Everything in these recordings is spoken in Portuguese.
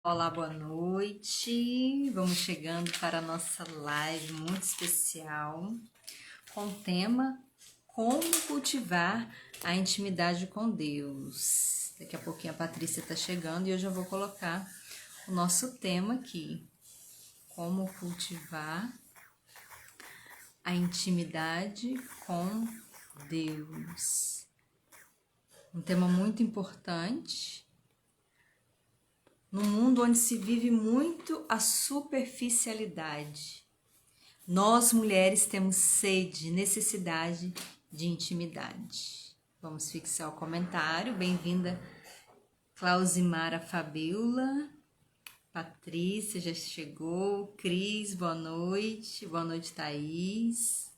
Olá, boa noite. Vamos chegando para a nossa live muito especial com o tema Como cultivar a intimidade com Deus. Daqui a pouquinho a Patrícia está chegando e hoje eu vou colocar o nosso tema aqui: Como cultivar a intimidade com Deus. Um tema muito importante num mundo onde se vive muito a superficialidade. Nós, mulheres, temos sede, necessidade de intimidade. Vamos fixar o comentário. Bem-vinda, Clausimara Fabiola. Patrícia já chegou. Cris, boa noite. Boa noite, Thaís.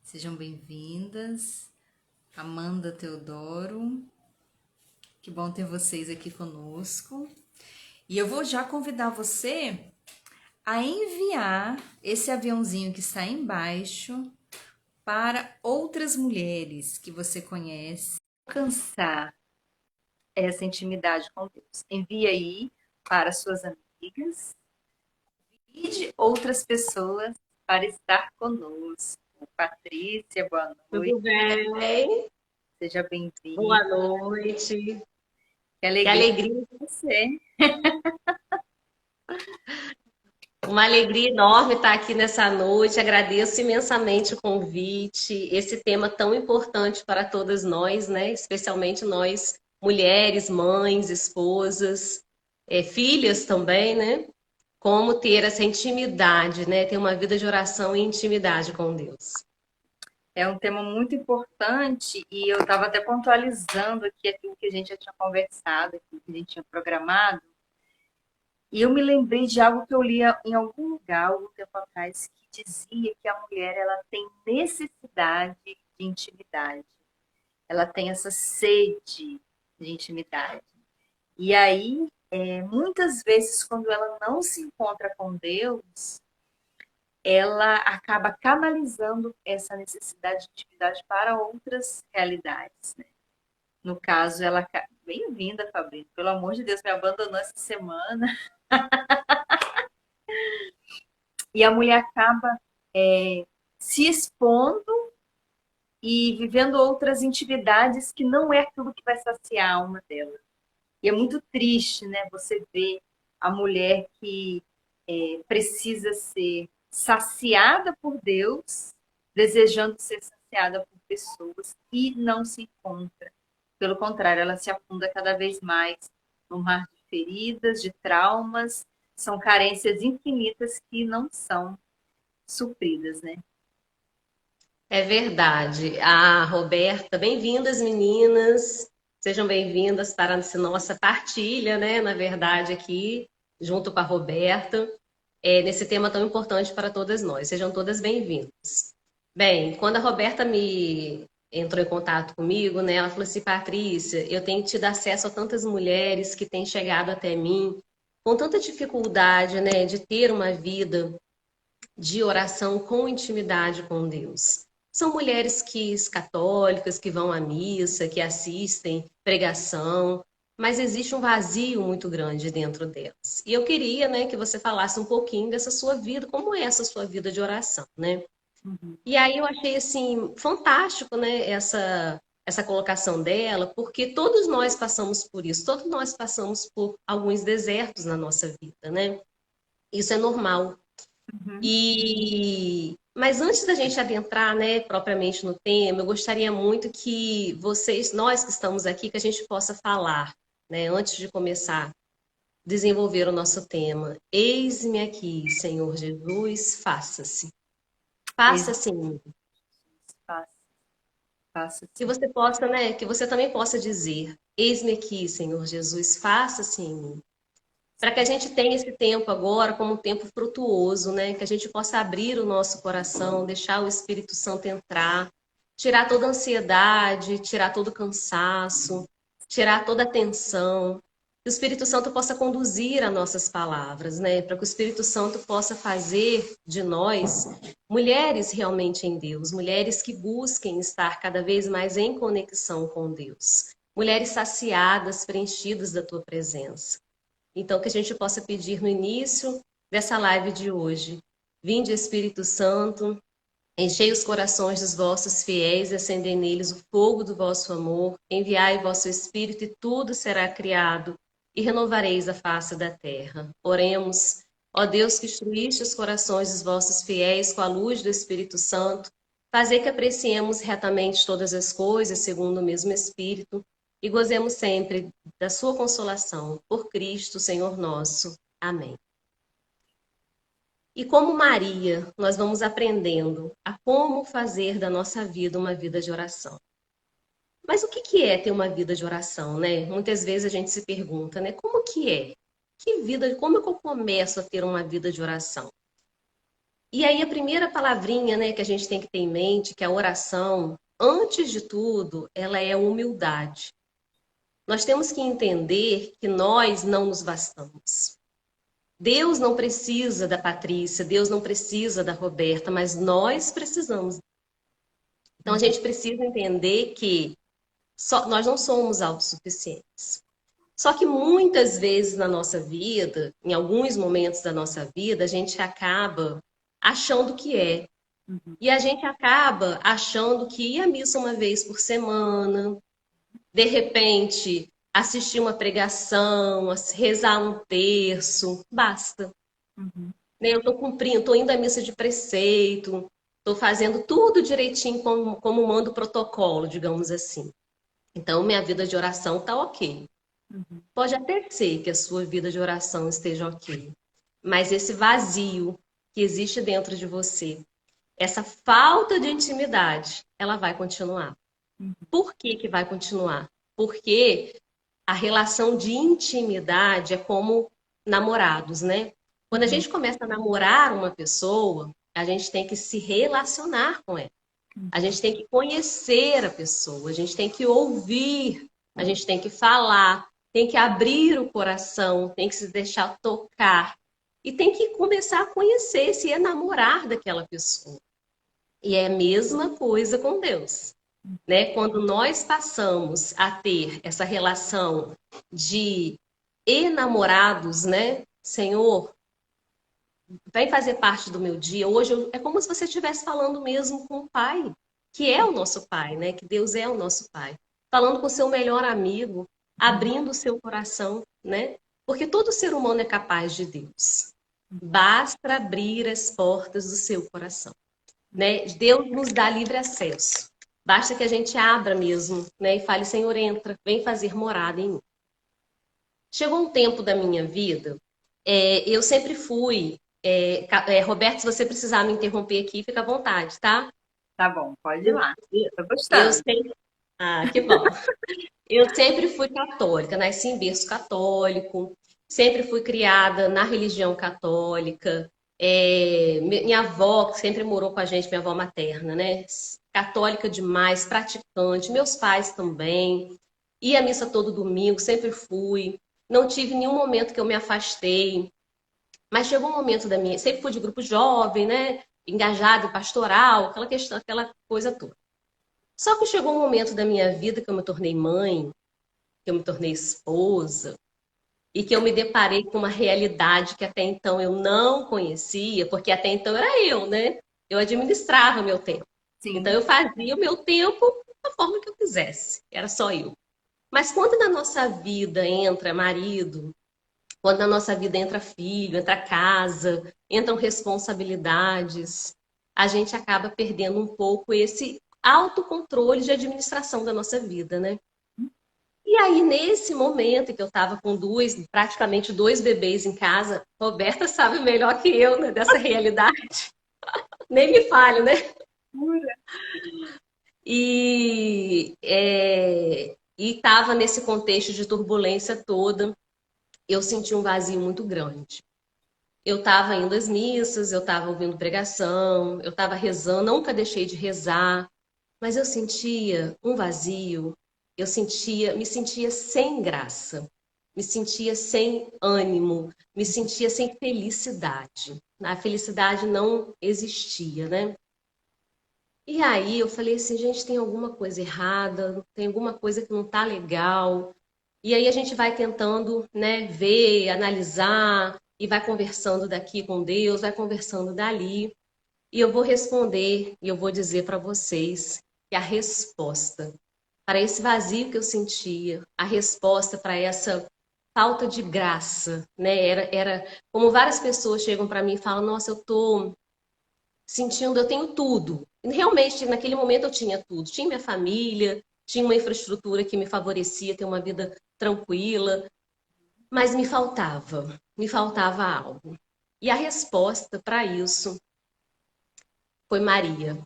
Sejam bem-vindas. Amanda Teodoro. Que bom ter vocês aqui conosco. E eu vou já convidar você a enviar esse aviãozinho que está embaixo para outras mulheres que você conhece alcançar essa intimidade com Deus. Envie aí para suas amigas e de outras pessoas para estar conosco. Patrícia, boa noite. Tudo bem? Seja bem-vinda. Boa noite. Que Que alegria alegria, ter você. uma alegria enorme estar aqui nessa noite. Agradeço imensamente o convite. Esse tema tão importante para todas nós, né? Especialmente nós, mulheres, mães, esposas, filhas também, né? Como ter essa intimidade, né? Ter uma vida de oração e intimidade com Deus. É um tema muito importante e eu estava até pontualizando aqui aquilo que a gente já tinha conversado, aquilo que a gente tinha programado. E eu me lembrei de algo que eu lia em algum lugar, algum tempo atrás, que dizia que a mulher ela tem necessidade de intimidade. Ela tem essa sede de intimidade. E aí, muitas vezes, quando ela não se encontra com Deus, ela acaba canalizando essa necessidade de intimidade para outras realidades, né? No caso, ela... Bem-vinda, Fabrício. Pelo amor de Deus, me abandonou essa semana. E a mulher acaba se expondo e vivendo outras intimidades que não é aquilo que vai saciar a alma dela. E é muito triste, né? Você ver a mulher que precisa ser saciada por Deus, desejando ser saciada por pessoas e não se encontra. Pelo contrário, ela se afunda cada vez mais no mar de feridas, de traumas, são carências infinitas que não são supridas, né? É verdade. A Roberta, bem-vindas, meninas. Sejam bem-vindas para essa nossa partilha, né? Na verdade, aqui, junto com a Roberta, nesse tema tão importante para todas nós. Sejam todas bem-vindas. Bem, quando a Roberta me entrou em contato comigo, né? Ela falou assim, Patrícia, eu tenho tido acesso a tantas mulheres que têm chegado até mim com tanta dificuldade, né? De ter uma vida de oração com intimidade com Deus. São mulheres católicas que vão à missa, que assistem pregação, mas existe um vazio muito grande dentro delas. E eu queria, né, que você falasse um pouquinho dessa sua vida, como é essa sua vida de oração, né? Uhum. E aí eu achei assim fantástico, né, essa colocação dela, porque todos nós passamos por isso, todos nós passamos por alguns desertos na nossa vida, né? Isso é normal. Uhum. Mas antes da gente adentrar, né, propriamente no tema, eu gostaria muito que vocês, nós que estamos aqui, que a gente possa falar, né, antes de começar, desenvolver o nosso tema. Eis-me aqui, Senhor Jesus, faça-se. Faça-se em mim. Faça, faça Que sim. você possa, né, que você também possa dizer, eis-me aqui, Senhor Jesus, faça-se em mim. Para que a gente tenha esse tempo agora como um tempo frutuoso, né? Que a gente possa abrir o nosso coração, deixar o Espírito Santo entrar, tirar toda a ansiedade, tirar todo o cansaço, tirar toda a tensão. Que o Espírito Santo possa conduzir as nossas palavras, né? Para que o Espírito Santo possa fazer de nós mulheres realmente em Deus, mulheres que busquem estar cada vez mais em conexão com Deus, mulheres saciadas, preenchidas da tua presença. Então, que a gente possa pedir no início dessa live de hoje. Vinde, Espírito Santo, enchei os corações dos vossos fiéis e acendei neles o fogo do vosso amor. Enviai o vosso Espírito e tudo será criado e renovareis a face da terra. Oremos, ó Deus que instruíste os corações dos vossos fiéis com a luz do Espírito Santo, fazer que apreciemos retamente todas as coisas segundo o mesmo Espírito e gozemos sempre da sua consolação. Por Cristo, Senhor nosso. Amém. E como Maria, nós vamos aprendendo a como fazer da nossa vida uma vida de oração. Mas o que é ter uma vida de oração, né? Muitas vezes a gente se pergunta, né? Como que é? Que vida, como é que eu começo a ter uma vida de oração? E aí a primeira palavrinha, né, que a gente tem que ter em mente, que é a oração, antes de tudo, ela é humildade. Nós temos que entender que nós não nos bastamos. Deus não precisa da Patrícia, Deus não precisa da Roberta, mas nós precisamos. Então a gente precisa entender que nós não somos autossuficientes. Só que muitas vezes na nossa vida, em alguns momentos da nossa vida, a gente acaba achando que é. E a gente acaba achando que ir à missa uma vez por semana, de repente assistir uma pregação, rezar um terço, basta. Né? Eu estou cumprindo, estou indo à missa de preceito, estou fazendo tudo direitinho como manda o protocolo, digamos assim. Então, minha vida de oração está ok. Pode até ser que a sua vida de oração esteja ok, mas esse vazio que existe dentro de você, essa falta de intimidade, ela vai continuar. Por que que vai continuar? Porque a relação de intimidade é como namorados, né? Quando a gente começa a namorar uma pessoa, a gente tem que se relacionar com ela. A gente tem que conhecer a pessoa, a gente tem que ouvir, a gente tem que falar, tem que abrir o coração, tem que se deixar tocar e tem que começar a conhecer, se enamorar daquela pessoa. E é a mesma coisa com Deus, né? Quando nós passamos a ter essa relação de enamorados, né? Senhor, vem fazer parte do meu dia. Hoje é como se você estivesse falando mesmo com o Pai, que é o nosso Pai, né? Que Deus é o nosso Pai. Falando com o seu melhor amigo, abrindo o seu coração, né? Porque todo ser humano é capaz de Deus. Basta abrir as portas do seu coração, né? Deus nos dá livre acesso. Basta que a gente abra mesmo, né? E fale, Senhor, entra, vem fazer morada em mim. Chegou um tempo da minha vida, eu sempre fui. Roberto, se você precisar me interromper aqui, fica à vontade, tá? Tá bom, pode ir lá. Tô Eu gostando. sempre. Ah, que bom. Eu sempre fui católica, nasci em berço católico, sempre fui criada na religião católica. Minha avó, que sempre morou com a gente, minha avó materna, né? Católica demais, praticante, meus pais também. Ia à missa todo domingo, sempre fui. Não tive nenhum momento que eu me afastei. Mas chegou um momento da minha. Sempre fui de grupo jovem, né? Engajado em pastoral, aquela questão, aquela coisa toda. Só que chegou um momento da minha vida que eu me tornei mãe, que eu me tornei esposa, e que eu me deparei com uma realidade que até então eu não conhecia, porque até então era eu, né? Eu administrava meu tempo. Sim. Então eu fazia o meu tempo da forma que eu quisesse, era só eu. Mas quando na nossa vida entra marido, quando na nossa vida entra filho, entra casa, entram responsabilidades, a gente acaba perdendo um pouco esse autocontrole de administração da nossa vida, né? E aí, nesse momento que eu estava com praticamente dois bebês em casa, Roberta sabe melhor que eu, né, dessa realidade. Nem me fale, né? E estava nesse contexto de turbulência toda, eu senti um vazio muito grande. Eu estava indo às missas, eu estava ouvindo pregação, eu estava rezando, nunca deixei de rezar, mas eu sentia um vazio, me sentia sem graça, me sentia sem ânimo, me sentia sem felicidade. A felicidade não existia, né? E aí eu falei assim, gente, tem alguma coisa errada, tem alguma coisa que não tá legal. E aí a gente vai tentando, né, ver, analisar, e vai conversando daqui com Deus, vai conversando dali. E eu vou responder e eu vou dizer para vocês que a resposta para esse vazio que eu sentia, a resposta para essa falta de graça, né? Era como várias pessoas chegam para mim e falam: Nossa, eu tô sentindo, eu tenho tudo. E realmente, naquele momento eu tinha tudo. Tinha minha família, tinha uma infraestrutura que me favorecia ter uma vida tranquila, mas me faltava algo. E a resposta para isso foi Maria.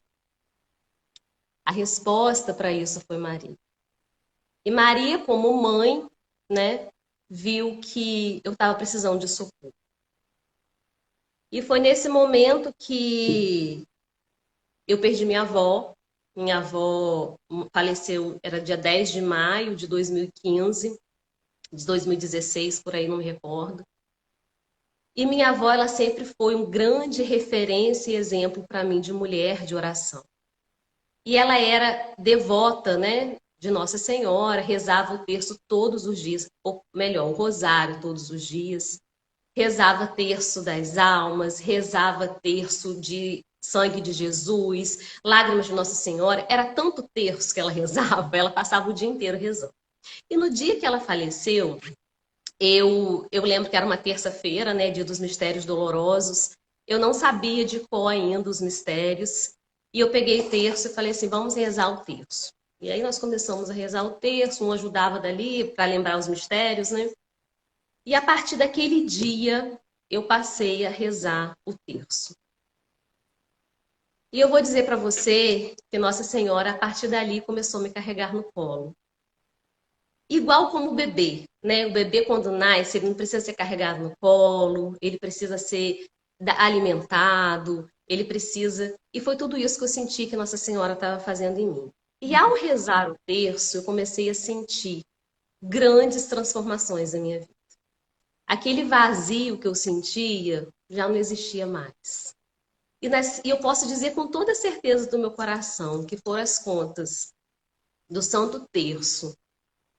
A resposta para isso foi Maria. E Maria, como mãe, né, viu que eu estava precisando de socorro. E foi nesse momento que eu perdi minha avó. Minha avó faleceu, era dia 10 de maio de 2015, de 2016, por aí, não me recordo. E minha avó, ela sempre foi um grande referência e exemplo para mim de mulher de oração. E ela era devota, né, de Nossa Senhora, rezava o terço todos os dias, ou melhor, o rosário todos os dias. Rezava terço das almas, rezava terço de sangue de Jesus, lágrimas de Nossa Senhora. Era tanto terço que ela rezava, ela passava o dia inteiro rezando. E no dia que ela faleceu, eu lembro que era uma terça-feira, né, dia dos mistérios dolorosos. Eu não sabia de qual ainda os mistérios. E eu peguei o terço e falei assim, vamos rezar o terço. E aí nós começamos a rezar o terço, um ajudava dali para lembrar os mistérios, né? E a partir daquele dia, eu passei a rezar o terço. E eu vou dizer para você que Nossa Senhora, a partir dali, começou a me carregar no colo. Igual como o bebê, né? O bebê, quando nasce, ele não precisa ser carregado no colo, ele precisa ser alimentado, ele precisa. E foi tudo isso que eu senti que Nossa Senhora estava fazendo em mim. E ao rezar o terço, eu comecei a sentir grandes transformações na minha vida. Aquele vazio que eu sentia já não existia mais. E eu posso dizer com toda certeza do meu coração que foram as contas do Santo Terço.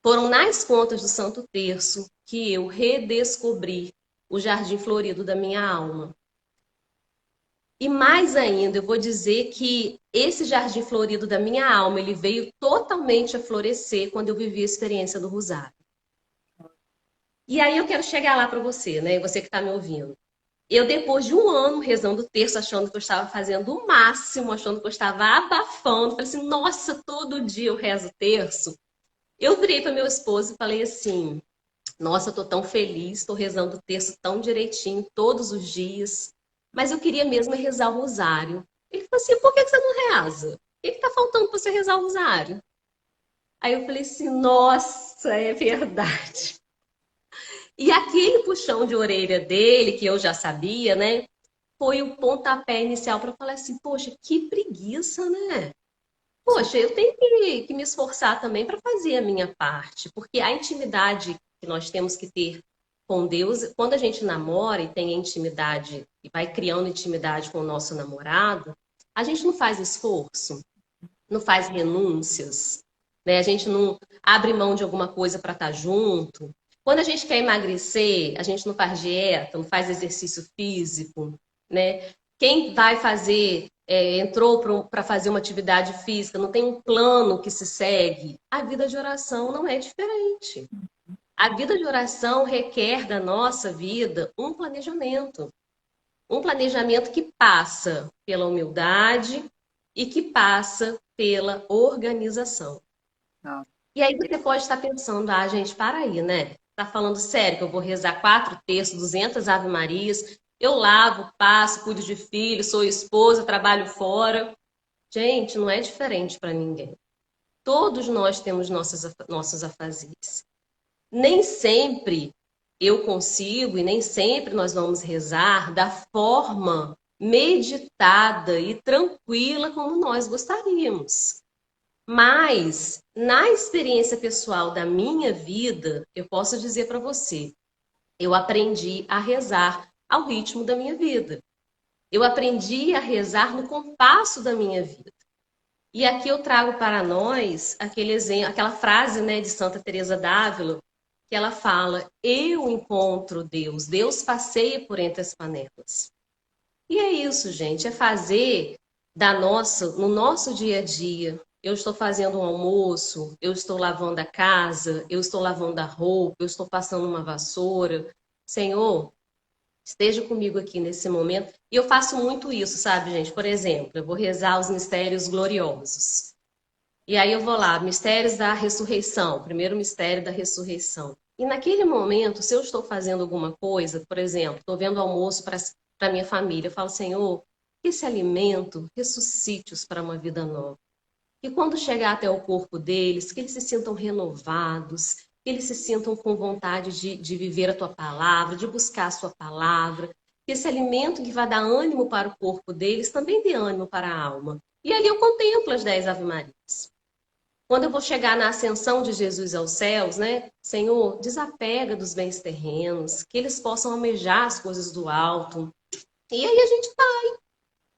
Foram nas contas do Santo Terço que eu redescobri o jardim florido da minha alma. E mais ainda, eu vou dizer que esse jardim florido da minha alma, ele veio totalmente a florescer quando eu vivi a experiência do Rosário. E aí eu quero chegar lá para você, né? Você que está me ouvindo. Eu, depois de um ano rezando o terço, achando que eu estava fazendo o máximo, achando que eu estava abafando, falei assim, nossa, todo dia eu rezo o terço. Eu virei para meu esposo e falei assim, nossa, eu tô tão feliz, estou rezando o terço tão direitinho, todos os dias, mas eu queria mesmo rezar o rosário. Ele falou assim, por que você não reza? O que está faltando para você rezar o rosário? Aí eu falei assim, nossa, é verdade. E aquele puxão de orelha dele, que eu já sabia, né? Foi o pontapé inicial para falar assim, poxa, que preguiça, né? Poxa, eu tenho que me esforçar também para fazer a minha parte, porque a intimidade que nós temos que ter com Deus, quando a gente namora e tem intimidade e vai criando intimidade com o nosso namorado, a gente não faz esforço, não faz renúncias, né? A gente não abre mão de alguma coisa para estar junto. Quando a gente quer emagrecer, a gente não faz dieta, não faz exercício físico, né? Quem vai fazer, entrou para fazer uma atividade física, não tem um plano que se segue. A vida de oração não é diferente. A vida de oração requer da nossa vida um planejamento que passa pela humildade e que passa pela organização. E aí você pode estar pensando, ah, gente, para aí, né? Tá falando sério que eu vou rezar 4 terços, 200 Ave-Marias, eu lavo, passo, cuido de filho, sou esposa, trabalho fora. Gente, não é diferente para ninguém. Todos nós temos nossos afazeres. Nem sempre eu consigo e nem sempre nós vamos rezar da forma meditada e tranquila como nós gostaríamos. Mas, na experiência pessoal da minha vida, eu posso dizer para você, eu aprendi a rezar ao ritmo da minha vida. Eu aprendi a rezar no compasso da minha vida. E aqui eu trago para nós aquele exemplo, aquela frase, né, de Santa Teresa d'Ávila, que ela fala: eu encontro Deus, Deus passeia por entre as panelas. E é isso, gente, é fazer no nosso dia a dia. Eu estou fazendo um almoço, eu estou lavando a casa, eu estou lavando a roupa, eu estou passando uma vassoura. Senhor, esteja comigo aqui nesse momento. E eu faço muito isso, sabe, gente? Por exemplo, eu vou rezar os mistérios gloriosos. E aí eu vou lá, mistérios da ressurreição, primeiro mistério da ressurreição. E naquele momento, se eu estou fazendo alguma coisa, por exemplo, estou vendo almoço para minha família, eu falo: Senhor, que esse alimento ressuscite-os para uma vida nova. E quando chegar até o corpo deles, que eles se sintam renovados, que eles se sintam com vontade de viver a tua palavra, de buscar a sua palavra. Que esse alimento que vai dar ânimo para o corpo deles também dê ânimo para a alma. E ali eu contemplo as 10 Ave-Marias. Quando eu vou chegar na ascensão de Jesus aos céus, né? Senhor, desapega dos bens terrenos, que eles possam almejar as coisas do alto. E aí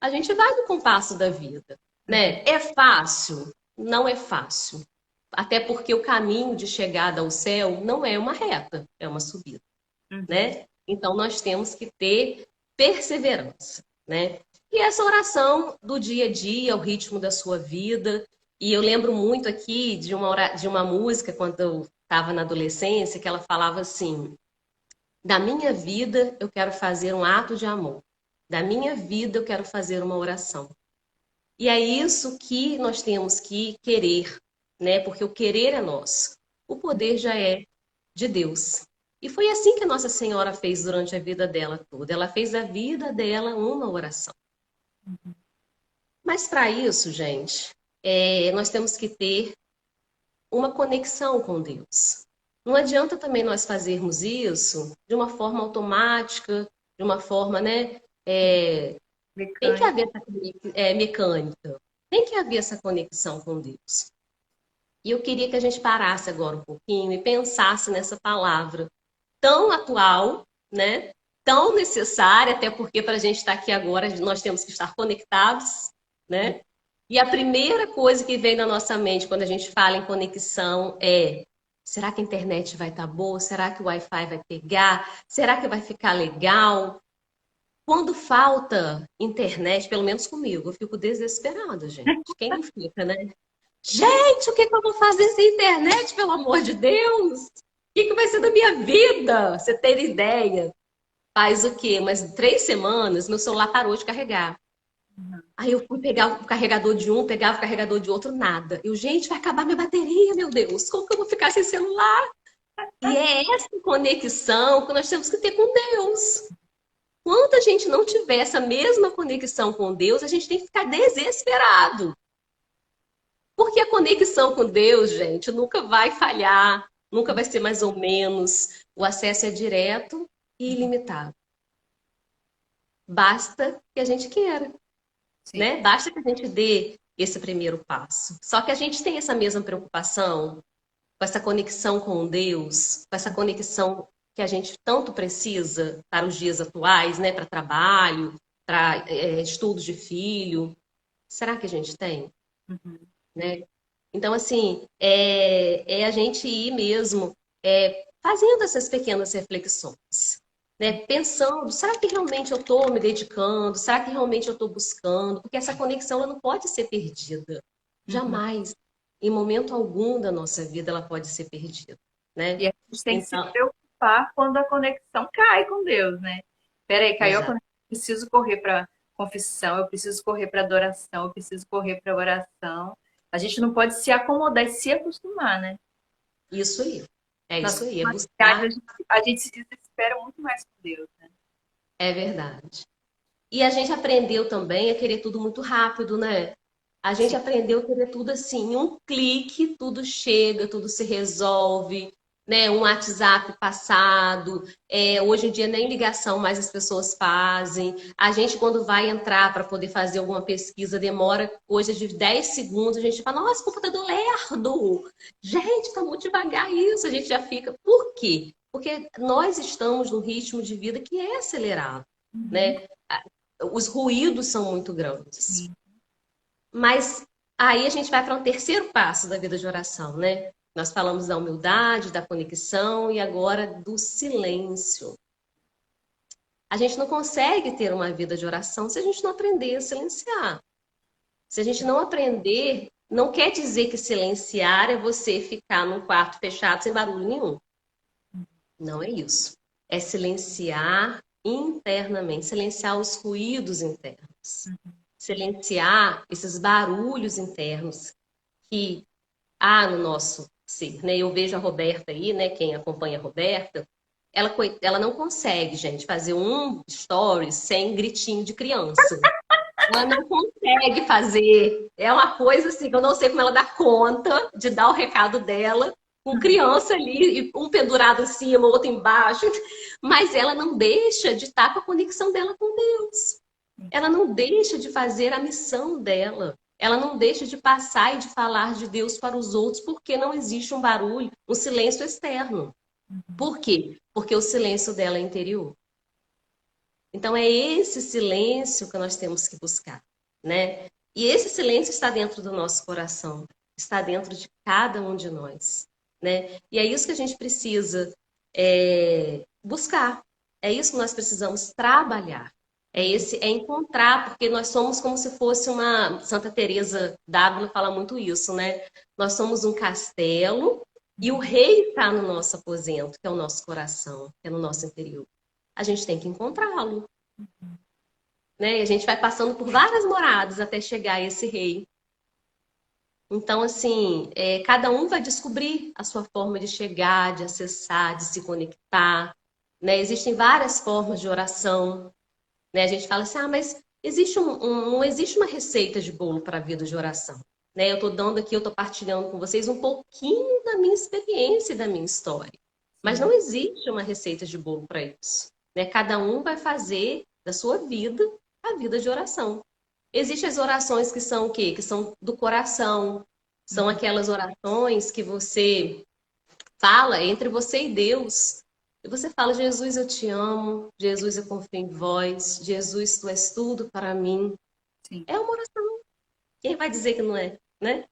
a gente vai no compasso da vida, né? É fácil? Não é fácil. Até porque o caminho de chegada ao céu não é uma reta, é uma subida, né? Então nós temos que ter perseverança, né? E essa oração do dia a dia, o ritmo da sua vida. E eu lembro muito aqui de uma música, quando eu estava na adolescência, que ela falava assim: da minha vida eu quero fazer um ato de amor. Da minha vida eu quero fazer uma oração. E é isso que nós temos que querer, né? Porque o querer é nosso. O poder já é de Deus. E foi assim que Nossa Senhora fez durante a vida dela toda. Ela fez a vida dela uma oração. Mas para isso, gente, nós temos que ter uma conexão com Deus. Não adianta também nós fazermos isso de uma forma automática, de uma forma, né? Tem que haver mecânica. Tem que haver essa conexão com Deus. E eu queria que a gente parasse agora um pouquinho e pensasse nessa palavra tão atual, né? Tão necessária, até porque para a gente estar aqui agora, nós temos que estar conectados, né? E a primeira coisa que vem na nossa mente quando a gente fala em conexão é: será que a internet vai estar boa? Será que o Wi-Fi vai pegar? Será que vai ficar legal? Quando falta internet, pelo menos comigo, eu fico desesperada, gente. Quem não fica, né? Gente, o que eu vou fazer sem internet, pelo amor de Deus? O que vai ser da minha vida? Você ter ideia? Faz o quê? Mas 3 semanas, meu celular parou de carregar. Aí eu fui pegar o carregador de um, pegava o carregador de outro, nada. Eu, gente, vai acabar minha bateria, meu Deus. Como que eu vou ficar sem celular? E é essa conexão que nós temos que ter com Deus. Quando a gente não tiver essa mesma conexão com Deus, a gente tem que ficar desesperado. Porque a conexão com Deus, gente, nunca vai falhar, nunca vai ser mais ou menos. O acesso é direto e ilimitado. Basta que a gente queira, né? Basta que a gente dê esse primeiro passo. Só que a gente tem essa mesma preocupação com essa conexão com Deus, com essa conexão que a gente tanto precisa para os dias atuais, né? Para trabalho, para estudos de filho. Será que a gente tem? Né? Então, assim, é a gente ir mesmo fazendo essas pequenas reflexões, né? Pensando: será que realmente eu estou me dedicando? Será que realmente eu estou buscando? Porque essa conexão ela não pode ser perdida. Jamais. Em momento algum da nossa vida ela pode ser perdida, né? E a gente tem que se Então, preocupar quando a conexão cai com Deus, né? Peraí, caiu a exato. conexão, eu preciso correr para confissão, eu preciso correr para adoração, eu preciso correr para oração. A gente não pode se acomodar e se acostumar, né? Isso aí. É Nas isso aí. É comunidades, buscar. a gente se desespera muito mais com Deus, né? É verdade. E a gente aprendeu também a querer tudo muito rápido, né? A gente Sim. aprendeu a querer tudo assim, em um clique, tudo chega, tudo se resolve, né? Um WhatsApp passado, hoje em dia nem ligação mais as pessoas fazem. A gente, quando vai entrar para poder fazer alguma pesquisa, demora coisa de 10 segundos, a gente fala: nossa, computador lerdo! Gente, tá muito devagar isso, a gente já fica. Por quê? Porque nós estamos num ritmo de vida que é acelerado, né? Os ruídos são muito grandes. Mas aí a gente vai para um terceiro passo da vida de oração, né? Nós falamos da humildade, da conexão e agora do silêncio. A gente não consegue ter uma vida de oração se a gente não aprender a silenciar. Se a gente não aprender, não quer dizer que silenciar é você ficar num quarto fechado sem barulho nenhum. Não é isso. É silenciar internamente, silenciar os ruídos internos, silenciar esses barulhos internos que há no nosso ser, né? Eu vejo a Roberta aí, né? Quem acompanha a Roberta, ela não consegue, gente, fazer um story sem gritinho de criança. Ela não consegue fazer. É uma coisa assim que eu não sei como ela dá conta de dar o recado dela com criança ali, e um pendurado em cima, outro embaixo. Mas ela não deixa de estar com a conexão dela com Deus. Ela não deixa de fazer a missão dela. Ela não deixa de passar e de falar de Deus para os outros, porque não existe um barulho, um silêncio externo. Por quê? Porque o silêncio dela é interior. Então é esse silêncio que nós temos que buscar, né? E esse silêncio está dentro do nosso coração, está dentro de cada um de nós, né? E é isso que a gente precisa buscar. É isso que nós precisamos trabalhar. É encontrar, porque nós somos como se fosse uma... Santa Teresa d'Ávila fala muito isso, né? Nós somos um castelo e o rei está no nosso aposento, que é o nosso coração, que é no nosso interior. A gente tem que encontrá-lo. Né? E a gente vai passando por várias moradas até chegar a esse rei. Então, assim, cada um vai descobrir a sua forma de chegar, de acessar, de se conectar. Né? Existem várias formas de oração. Né? A gente fala assim, mas não existe uma receita de bolo para a vida de oração. Né? Eu estou dando aqui, eu estou partilhando com vocês um pouquinho da minha experiência e da minha história. Mas não existe uma receita de bolo para isso. Né? Cada um vai fazer da sua vida a vida de oração. Existem as orações que são o quê? Que são do coração. São aquelas orações que você fala entre você e Deus. E você fala, Jesus, eu te amo. Jesus, eu confio em vós. Jesus, tu és tudo para mim. Sim. É uma oração. Quem vai dizer que não é? Né?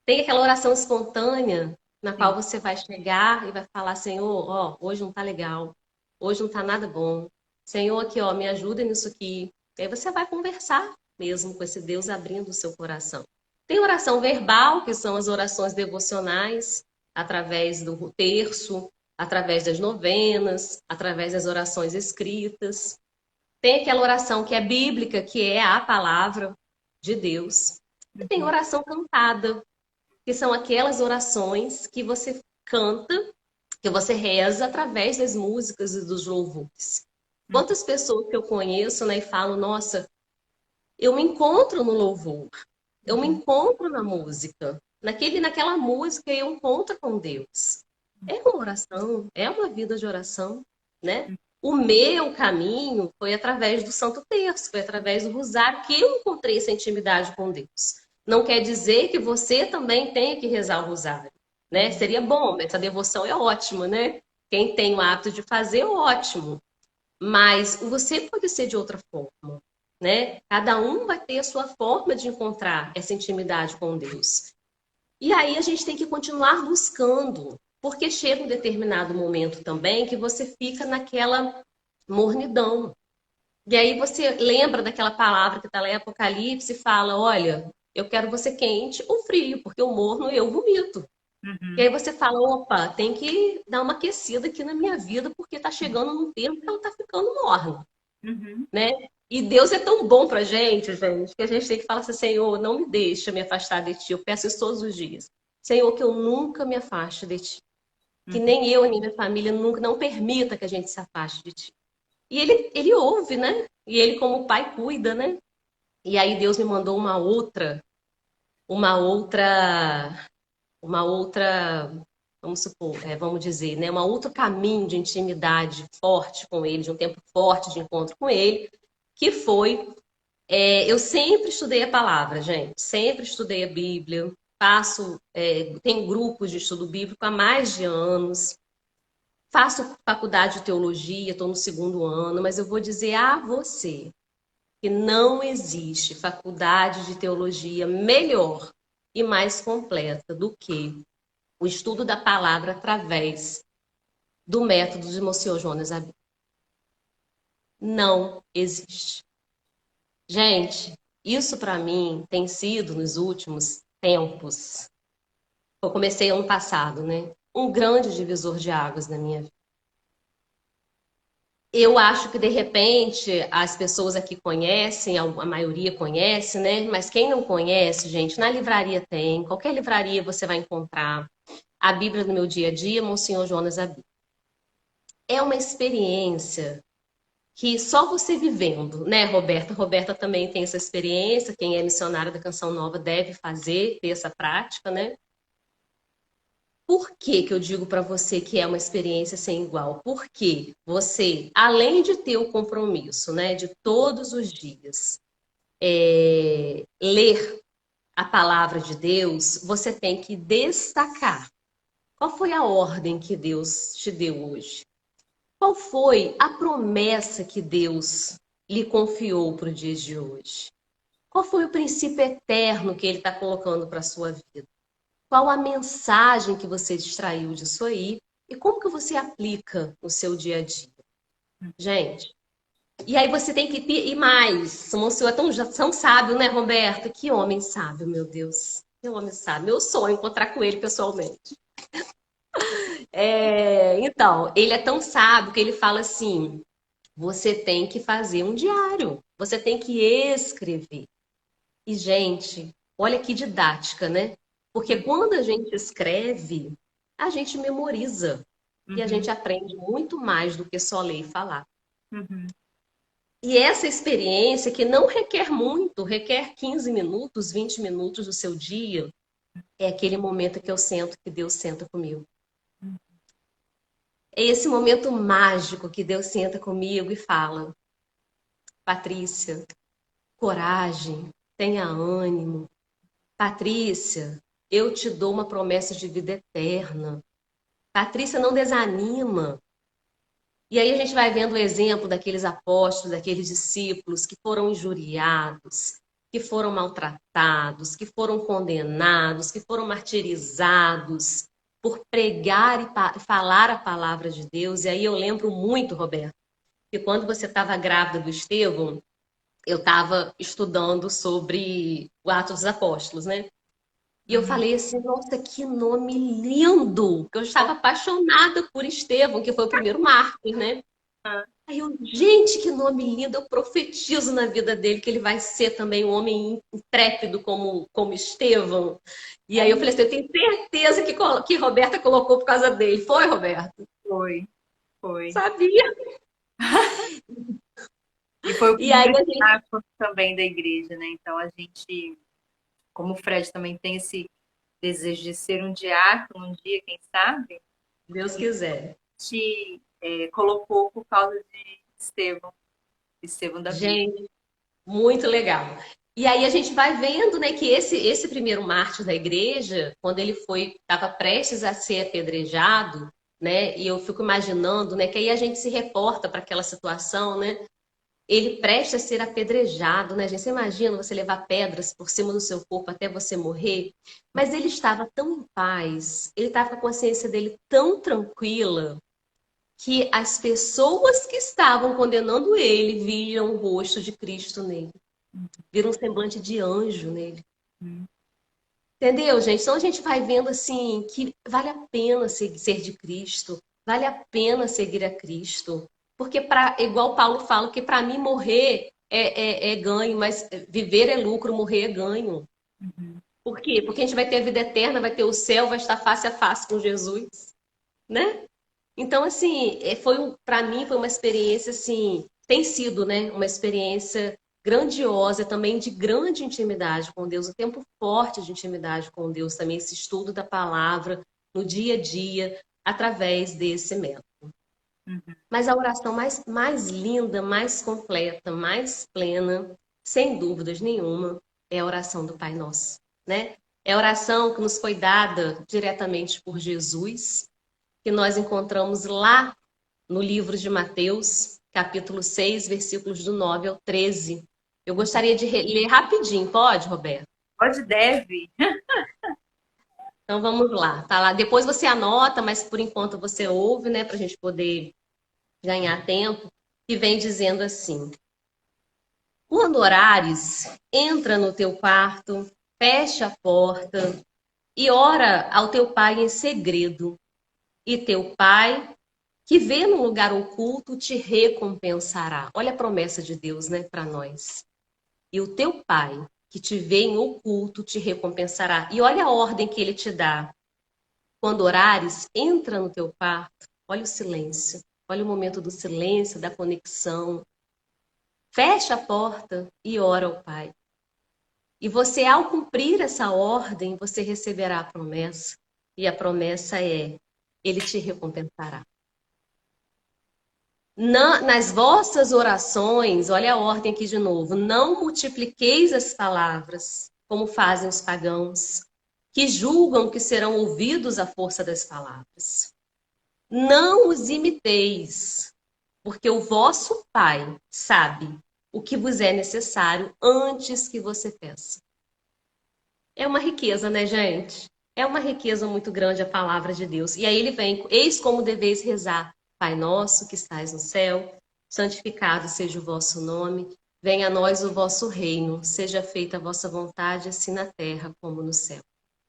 Tem aquela oração espontânea na qual você vai chegar e vai falar, Senhor, hoje não tá legal. Hoje não tá nada bom. Senhor, aqui, me ajuda nisso aqui. E aí você vai conversar mesmo com esse Deus abrindo o seu coração. Tem oração verbal, que são as orações devocionais, através do terço, através das novenas, através das orações escritas. Tem aquela oração que é bíblica, que é a palavra de Deus. E tem oração cantada, que são aquelas orações que você canta, que você reza através das músicas e dos louvores. Quantas pessoas que eu conheço, né, e falo, nossa, eu me encontro no louvor, eu me encontro na música, naquela música eu encontro com Deus. É uma oração, é uma vida de oração, né? O meu caminho foi através do Santo Terço, foi através do Rosário que eu encontrei essa intimidade com Deus. Não quer dizer que você também tenha que rezar o Rosário, né? Seria bom, essa devoção é ótima, né? Quem tem o hábito de fazer, ótimo. Mas você pode ser de outra forma, né? Cada um vai ter a sua forma de encontrar essa intimidade com Deus. E aí a gente tem que continuar buscando, porque chega um determinado momento também que você fica naquela mornidão. E aí você lembra daquela palavra que está lá em Apocalipse e fala, olha, eu quero você quente ou frio, porque o morno eu vomito. E aí você fala, opa, tem que dar uma aquecida aqui na minha vida, porque está chegando num tempo que ela está ficando morna. Né? E Deus é tão bom pra gente, que a gente tem que falar assim, Senhor, não me deixa me afastar de Ti. Eu peço isso todos os dias. Senhor, que eu nunca me afaste de Ti. Que nem eu nem minha família nunca não permita que a gente se afaste de Ti. E ele ouve, né? E Ele como Pai cuida, né? E aí Deus me mandou uma outra, vamos supor, vamos dizer, né? Um outro caminho de intimidade forte com Ele, de um tempo forte de encontro com Ele, que foi, eu sempre estudei a palavra, gente, sempre estudei a Bíblia, tenho grupos de estudo bíblico há mais de anos, faço faculdade de teologia, estou no 2º ano, mas eu vou dizer a você que não existe faculdade de teologia melhor e mais completa do que o estudo da palavra através do método de Monsenhor Jonas Abib. Não existe. Gente, isso para mim tem sido, nos últimos tempos, eu comecei ano passado, né? Um grande divisor de águas na minha vida. Eu acho que, de repente, as pessoas aqui conhecem, a maioria conhece, né? Mas quem não conhece, gente, na livraria tem, qualquer livraria você vai encontrar a Bíblia do Meu Dia a Dia, Monsenhor Jonas Abib. É uma experiência que só você vivendo, né, Roberta? Roberta também tem essa experiência, quem é missionária da Canção Nova deve fazer, ter essa prática, né? Por que que eu digo para você que é uma experiência sem igual? Porque você, além de ter o compromisso, né, de todos os dias ler a palavra de Deus, você tem que destacar qual foi a ordem que Deus te deu hoje. Qual foi a promessa que Deus lhe confiou para o dia de hoje? Qual foi o princípio eterno que Ele está colocando para a sua vida? Qual a mensagem que você extraiu disso aí? E como que você aplica no seu dia a dia? Gente, e aí você tem que ter, e mais, o senhor é tão sábio, né, Roberta? Que homem sábio, meu Deus. Que homem sábio. Meu sonho é encontrar com ele pessoalmente. Então, ele é tão sábio que ele fala assim: você tem que fazer um diário, você tem que escrever. E, gente, olha que didática, né? Porque quando a gente escreve, a gente memoriza. E a gente aprende muito mais do que só ler e falar. E essa experiência que não requer muito, requer 15 minutos, 20 minutos do seu dia, é aquele momento que eu sento, que Deus senta comigo. É esse momento mágico que Deus senta comigo e fala: Patrícia, coragem, tenha ânimo. Patrícia, eu te dou uma promessa de vida eterna. Patrícia, não desanima. E aí a gente vai vendo o exemplo daqueles apóstolos, daqueles discípulos que foram injuriados, que foram maltratados, que foram condenados, que foram martirizados por pregar e falar a palavra de Deus. E aí eu lembro muito, Roberto, que quando você estava grávida do Estevão, eu estava estudando sobre o Atos dos Apóstolos, né? E eu falei assim, nossa, que nome lindo! Que eu estava apaixonada por Estevão, que foi o primeiro mártir, né? Aí eu, gente, que nome lindo! Eu profetizo na vida dele que ele vai ser também um homem intrépido como Estevão. E aí eu falei assim, eu tenho certeza que Roberta colocou por causa dele. Foi, Roberta? Foi. Sabia! E foi o E aí primeiro diácono também da igreja, né? Então a gente, como o Fred também tem esse desejo de ser um diácono um dia, quem sabe, Deus quiser. te colocou por causa de Estevão da Bíblia. Gente, muito legal. E aí a gente vai vendo, né, que esse primeiro mártir da igreja, quando ele estava prestes a ser apedrejado, né, e eu fico imaginando, né, que aí a gente se reporta para aquela situação, né, ele prestes a ser apedrejado, né, gente, você imagina você levar pedras por cima do seu corpo até você morrer, mas ele estava tão em paz, ele estava com a consciência dele tão tranquila, que as pessoas que estavam condenando ele viram o rosto de Cristo nele. Viram um semblante de anjo nele. Entendeu, gente? Então a gente vai vendo assim que vale a pena ser de Cristo, vale a pena seguir a Cristo. Porque, igual Paulo fala, que para mim morrer é ganho, mas viver é lucro, morrer é ganho. Por quê? Porque a gente vai ter a vida eterna, vai ter o céu, vai estar face a face com Jesus, né? Então, assim, para mim foi uma experiência, assim, tem sido, né, uma experiência grandiosa, também de grande intimidade com Deus, um tempo forte de intimidade com Deus, também esse estudo da palavra no dia a dia, através desse método. Mas a oração mais linda, mais completa, mais plena, sem dúvidas nenhuma, é a oração do Pai Nosso, né? É a oração que nos foi dada diretamente por Jesus, que nós encontramos lá no livro de Mateus, capítulo 6, versículos do 9 ao 13. Eu gostaria de ler rapidinho, pode, Roberto? Pode, deve. Então vamos lá, tá lá. Depois você anota, mas por enquanto você ouve, né, para a gente poder ganhar tempo. E vem dizendo assim: quando orares, entra no teu quarto, fecha a porta e ora ao teu pai em segredo. E teu pai, que vê no lugar oculto, te recompensará. Olha a promessa de Deus, né, para nós. E o teu pai, que te vê em oculto, te recompensará. E olha a ordem que ele te dá. Quando orares, entra no teu quarto. Olha o silêncio. Olha o momento do silêncio, da conexão. Fecha a porta e ora ao Pai. E você, ao cumprir essa ordem, você receberá a promessa. E a promessa é: Ele te recompensará. Nas vossas orações, olha a ordem aqui de novo, não multipliqueis as palavras, como fazem os pagãos, que julgam que serão ouvidos à força das palavras. Não os imiteis, porque o vosso Pai sabe o que vos é necessário antes que você peça. É uma riqueza, né, gente? É uma riqueza muito grande a palavra de Deus. E aí ele vem: eis como deveis rezar. Pai nosso que estais no céu, santificado seja o vosso nome. Venha a nós o vosso reino. Seja feita a vossa vontade, assim na terra como no céu.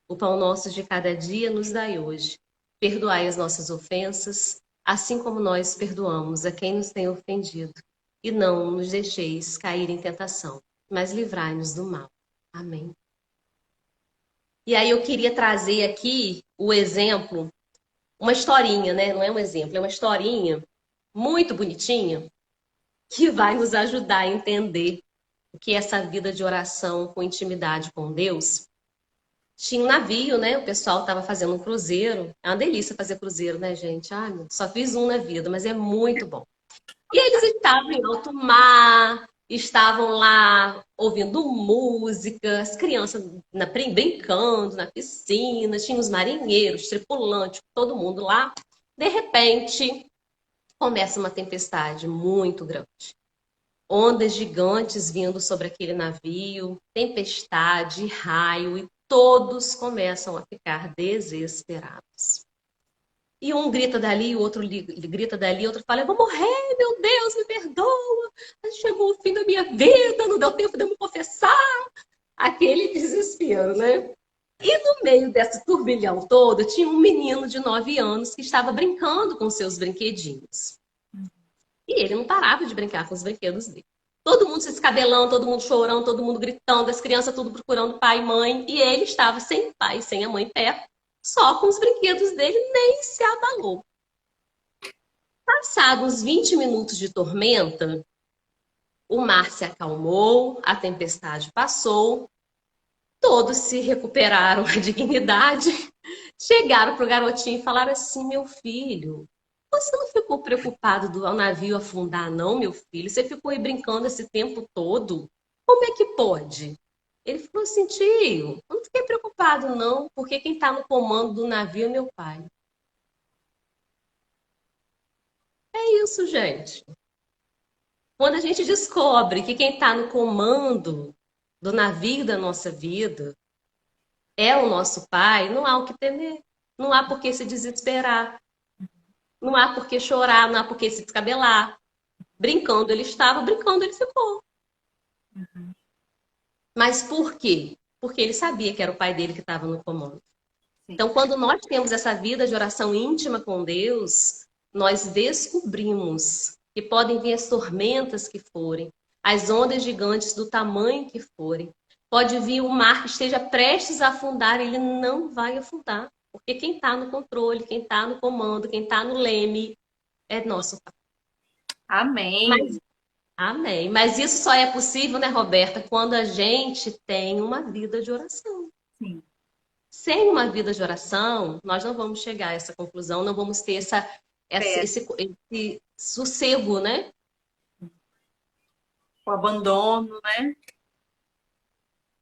O pão nosso de cada dia nos dai hoje. Perdoai as nossas ofensas, assim como nós perdoamos a quem nos tem ofendido. E não nos deixeis cair em tentação, mas livrai-nos do mal. Amém. E aí eu queria trazer aqui o exemplo, uma historinha, né? Não é um exemplo, é uma historinha muito bonitinha que vai nos ajudar a entender o que é essa vida de oração com intimidade com Deus. Tinha um navio, né? O pessoal estava fazendo um cruzeiro. É uma delícia fazer cruzeiro, né, gente? Ai, só fiz um na vida, mas é muito bom. E eles estavam em alto mar, estavam lá ouvindo música, as crianças brincando na piscina, tinha os marinheiros, tripulantes, todo mundo lá. De repente, começa uma tempestade muito grande. Ondas gigantes vindo sobre aquele navio, tempestade, raio, e todos começam a ficar desesperados. E um grita dali, o outro grita dali, o outro fala: eu vou morrer, meu Deus, me perdoa. Chegou o fim da minha vida, não deu tempo de eu me confessar. Aquele desespero, né? E no meio desse turbilhão todo, tinha um menino de 9 anos que estava brincando com seus brinquedinhos. E ele não parava de brincar com os brinquedos dele. Todo mundo se descabelando, todo mundo chorando, todo mundo gritando, as crianças tudo procurando pai e mãe. E ele estava sem o pai e sem a mãe perto, só com os brinquedos dele, nem se abalou. Passados uns 20 minutos de tormenta, o mar se acalmou, a tempestade passou, todos se recuperaram a dignidade, chegaram para o garotinho e falaram assim: meu filho, você não ficou preocupado do navio afundar, não, meu filho? Você ficou aí brincando esse tempo todo? Como é que pode? Ele falou assim: tio, eu não fiquei preocupado, não, porque quem está no comando do navio é meu pai. É isso, gente. Quando a gente descobre que quem está no comando do navio da nossa vida é o nosso pai, não há o que temer. Não há por que se desesperar. Não há por que chorar, não há por que se descabelar. Brincando ele estava, brincando ele ficou. Mas por quê? Porque ele sabia que era o pai dele que estava no comando. Então, quando nós temos essa vida de oração íntima com Deus, nós descobrimos que podem vir as tormentas que forem, as ondas gigantes do tamanho que forem. Pode vir o mar que esteja prestes a afundar, ele não vai afundar. Porque quem está no controle, quem está no comando, quem está no leme, é nosso pai. Amém. Amém. Mas isso só é possível, né, Roberta, quando a gente tem uma vida de oração. Sim. Sem uma vida de oração, nós não vamos chegar a essa conclusão, não vamos ter esse sossego, né? O abandono, né?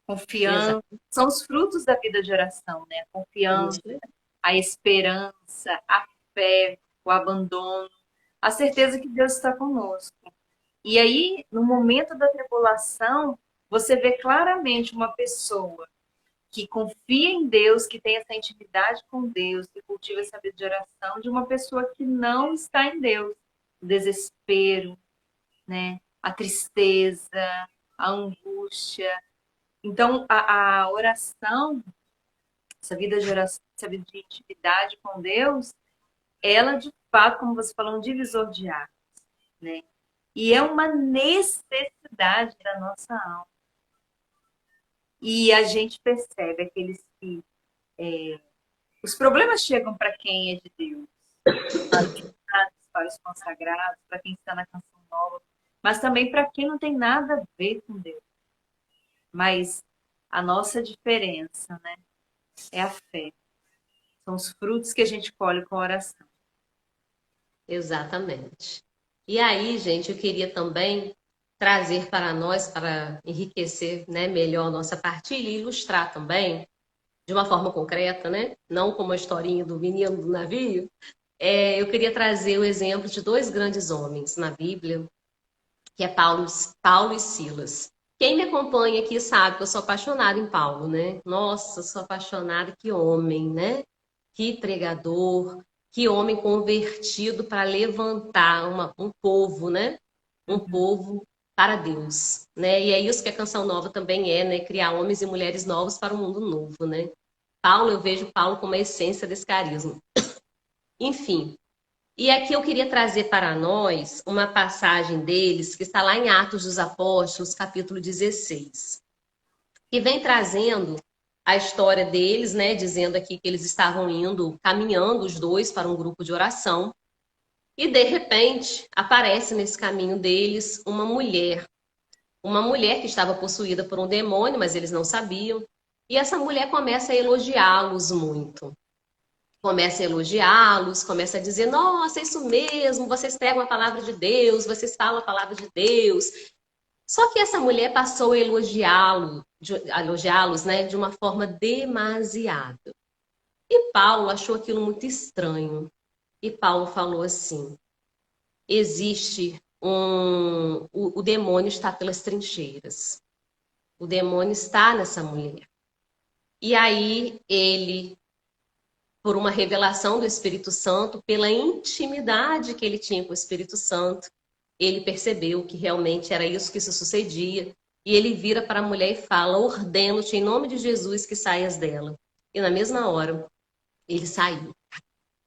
Confiança. Exato. São os frutos da vida de oração, né? A confiança, a esperança, a fé, o abandono, a certeza que Deus está conosco. E aí, no momento da tribulação, você vê claramente uma pessoa que confia em Deus, que tem essa intimidade com Deus, que cultiva essa vida de oração, de uma pessoa que não está em Deus. O desespero, né? A tristeza, a angústia. Então, a oração, essa vida de oração, essa vida de intimidade com Deus, ela, de fato, como você falou, é um divisor de águas, né? E é uma necessidade da nossa alma. E a gente percebe aqueles que os problemas chegam para quem é de Deus, para os casados, para os consagrados, para quem está na canção nova, mas também para quem não tem nada a ver com Deus. Mas a nossa diferença, né, é a fé. São os frutos que a gente colhe com a oração. Exatamente. E aí, gente, eu queria também trazer para nós, para enriquecer, né, melhor a nossa partilha e ilustrar também, de uma forma concreta, né? Não como a historinha do menino do navio. Eu queria trazer o exemplo de dois grandes homens na Bíblia, que é Paulo e Silas. Quem me acompanha aqui sabe que eu sou apaixonada em Paulo, né? Nossa, sou apaixonada, que homem, né? Que pregador, que homem convertido para levantar um povo, né? Um povo para Deus, né? E é isso que a Canção Nova também é, né? Criar homens e mulheres novos para um mundo novo, né? Paulo, eu vejo Paulo como a essência desse carisma. Enfim, e aqui eu queria trazer para nós uma passagem deles que está lá em Atos dos Apóstolos, capítulo 16, que vem trazendo a história deles, né, dizendo aqui que eles estavam indo, caminhando os dois para um grupo de oração, e de repente aparece nesse caminho deles uma mulher que estava possuída por um demônio, mas eles não sabiam, e essa mulher começa a elogiá-los muito. Começa a elogiá-los, começa a dizer, nossa, é isso mesmo, vocês pregam a palavra de Deus, vocês falam a palavra de Deus. Só que essa mulher passou a elogiá-los, né, de uma forma demasiada. E Paulo achou aquilo muito estranho. E Paulo falou assim, o demônio está pelas trincheiras. O demônio está nessa mulher. E aí ele, por uma revelação do Espírito Santo, pela intimidade que ele tinha com o Espírito Santo, ele percebeu que realmente era isso que se sucedia. E ele vira para a mulher e fala, ordeno-te em nome de Jesus que saias dela. E na mesma hora, ele saiu.